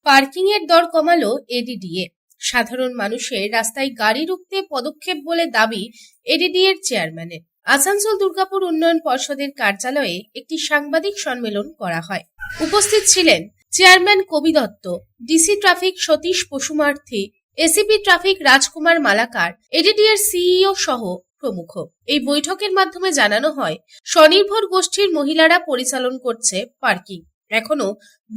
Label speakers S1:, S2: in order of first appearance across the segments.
S1: Parking এর দর কমালো ADDA. সাধারণ মানুষের রাস্তায় গাড়ি রুখতে পদক্ষেপ বলে দাবি এডিডিএর চেয়ারম্যানের। আসানসোল দুর্গাপুর উন্নয়ন পর্ষদের কার্যালয়ে একটি সাংবাদিক সম্মেলন করা হয়। উপস্থিত ছিলেন chairman Kabi Dutta, DC traffic Satish Pasumarthi, ACP traffic Rajkumar Malakar, এডিডিএর সিইও সহ প্রমুখ। এই বৈঠকের মাধ্যমে জানানো হয়, স্বনির্ভর গোষ্ঠীর মহিলারা পরিচালন করছে পার্কিং। এখনো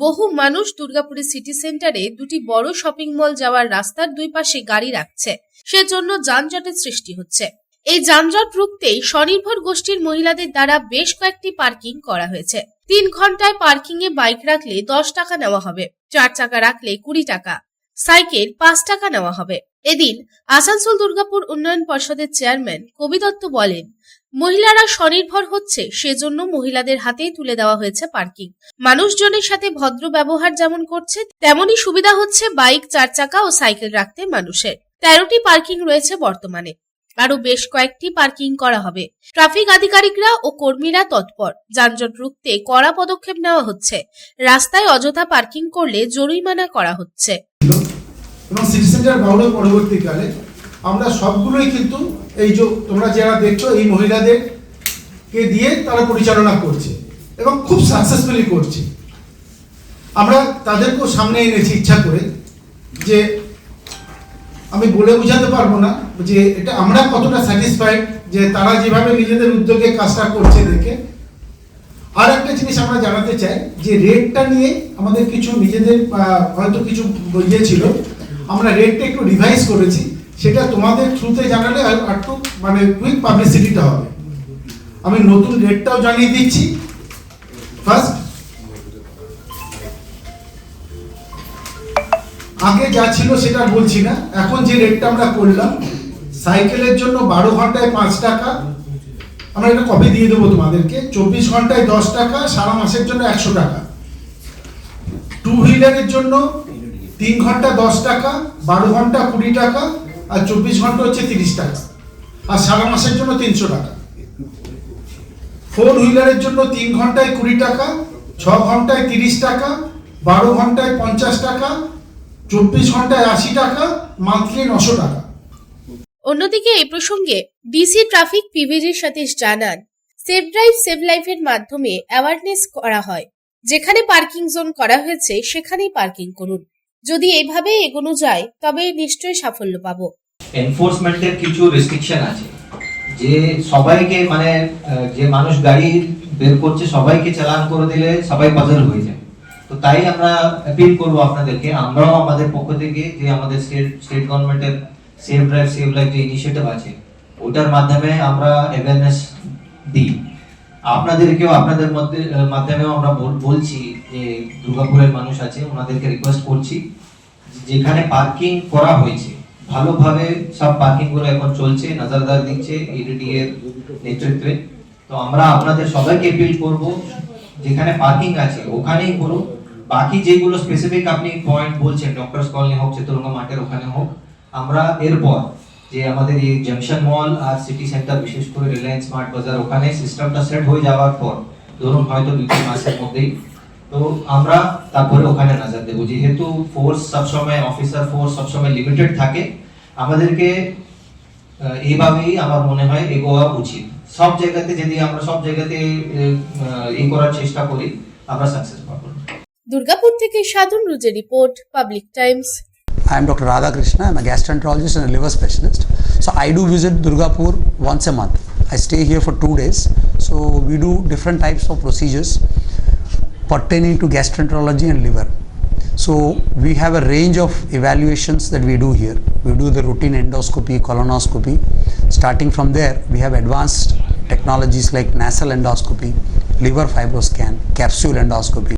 S1: বহু মানুষ দুর্গাপুরের সিটি সেন্টারে দুটি বড় শপিং মল যাওয়ার রাস্তার দুই পাশে গাড়ি রাখছে, সেজন্য যানজটের সৃষ্টি হচ্ছে। এই যানজট রুখতেই স্বনির্ভর গোষ্ঠীর মহিলাদের দ্বারা বেশ কয়েকটি পার্কিং করা হয়েছে। 3 ঘন্টায় পার্কিং এ বাইক রাখলে 10 টাকা নেওয়া হবে, 4 চাকা রাখলে 20 টাকা, সাইকেল 5 টাকা নেওয়া হবে। এদিন আসানসোল দুর্গাপুর উন্নয়ন পর্ষদের চেয়ারম্যান কবি দত্ত বলেন, মহিলারা স্বনির্ভর হচ্ছে, সেজন্য মহিলাদের হাতেই তুলে দেওয়া হয়েছে পার্কিং। মানুষজনের সাথে ভদ্র ব্যবহার যেমন করছে, তেমনই সুবিধা হচ্ছে বাইক, 4 চাকা ও সাইকেল রাখতে মানুষের। 13টি পার্কিং রয়েছে বর্তমানে, আরো বেশ কয়েকটি পার্কিং করা হবে। ট্রাফিক আধিকারিকরা ও কর্মীরা তৎপর। যানজট রুখতে কড়া পদক্ষেপ নেওয়া হচ্ছে। রাস্তায় অযথা পার্কিং করলে জরিমানা করা হচ্ছে।
S2: এবং সিটি সেন্টার বাউলের পরবর্তীকালে আমরা সবগুলোই কিন্তু এই যে তোমরা যারা দেখছো এই মহিলাদেরকে দিয়ে তারা পরিচালনা করছে এবং খুব সাকসেসফুলি করছে। আমরা তাদেরকেও সামনে এনেছি ইচ্ছা করে, যে আমি বলে বোঝাতে পারবো না যে এটা আমরা কতটা স্যাটিসফাইড যে তারা যেভাবে নিজেদের উদ্যোগে কাজটা করছে দেখে। আর একটা জিনিস আমরা জানাতে চাই যে রেটটা নিয়ে আমাদের কিছু নিজেদের হয়তো কিছু ছিল, আমরা রেটটা একটু রিভাইজ করেছি, সেটা তোমাদের থ্রুতে জানালে একটু মানে কুইক পাবলিসিটিটা হবে। আমি নতুন রেটটাও জানিয়ে দিচ্ছি। ফার্স্ট, আগে যা ছিল সেটা বলছি না, এখন যে রেটটা আমরা করলাম, সাইকেলের জন্য 12 ঘন্টায় 5 টাকা, আমরা এটা কপি দিয়ে দেবো তোমাদেরকে। 24 ঘন্টায় 10 টাকা, সারা মাসের জন্য 100 টাকা। 2 হুইলারের জন্য 3 ঘন্টা 10 টাকা, 12 ঘন্টা 20 টাকা, আর 24 ঘন্টা হচ্ছে 30 টাকা, আর সারা মাসের জন্য 300 টাকা। 4 হুইলারের জন্য 3 ঘন্টায় 20 টাকা, 6 ঘন্টায় 30 টাকা, 12 ঘন্টায় 50 টাকা, 24 ঘন্টায় 80 টাকা, মান্থলি 900 টাকা।
S1: অন্যদিকে এই প্রসঙ্গে ডিসি ট্রাফিক পিভিজির সতীশ জানান, সেফ ড্রাইভ সেভ লাইফের মাধ্যমে অ্যাওয়ারনেস করা হয়। যেখানে পার্কিং জোন করা হয়েছে সেখানেই পার্কিং করুন। যদি এইভাবে এগোনো যায় তবে নিশ্চয়ই সাফল্য পাবো।
S3: এনফোর্সমেন্টের কিছু রেস্ট্রিকশন আছে, যে সবাইকে মানে যে মানুষ গাড়ি বের করছে সবাইকে চালান করে দিলে সবাই পাজল হয়ে যায়। তো তাই আমরা অ্যাপিল করবো আপনাদেরকে, আমরাও আমাদের পক্ষ থেকে যে আমাদের স্টেট গভর্নমেন্টের সেফ ড্রাইভ সেভ লাইফ যে ইনিশিয়েটিভ আছে ওটার মাধ্যমে আমরা অ্যাওয়ারনেস দিই। আপনাদেরকেও আপনাদের মাধ্যমেও আমরা বলছি যে দুর্গাপুরের মানুষ আছে ওনাদেরকে রিকোয়েস্ট করছি, যেখানে পার্কিং করা হয়েছে ভালোভাবে সব পার্কিং গুলো এখন চলছে, নজরদার দিচ্ছে এডিডি এর নেতৃত্বে। তো আমরা আপনাদের সবাইকে অ্যাপিল করব, যেখানে পার্কিং আছে ওখানেই করুন। বাকি যেগুলো স্পেসিফিক আপনি পয়েন্ট বলছেন, ডক্টরস কলোনি হোক, চতুরঙ্গ মাঠের ওখানে হোক, আমরা এরপর যে আমাদের এই জংশন মল আর সিটি সেন্টার, বিশেষ করে রিলায়েন্স স্মার্ট বাজার, ওখানে সিস্টেমটা সেট হয়ে যাওয়ার পর ধরুন হয়তো 2-3 মাসের মধ্যেই, তো আমরা তারপরে ওখানে নজর দেবো। যেহেতু ফোর্স সবসময়, অফিসার ফোর্স সবসময় লিমিটেড থাকে, আমাদেরকে এইভাবেই আমার মনে হয় এগোয়া উচিত। সব জায়গাতে যদি আমরা সব জায়গাতে এই করার চেষ্টা করি, আমরা সাকসেস পাবো।
S1: দুর্গাপুর থেকে সাধন রুজের report, Public Times.
S4: I am Dr. Radha Krishna. I am a gastroenterologist and a liver specialist. So I do visit Durgapur once a month. I stay here for 2 days. So we do different types of procedures pertaining to gastroenterology and liver. So we have a range of evaluations that we do here. We do the routine endoscopy, colonoscopy. Starting from there, we have advanced technologies like nasal endoscopy, liver fibroscan, capsule endoscopy.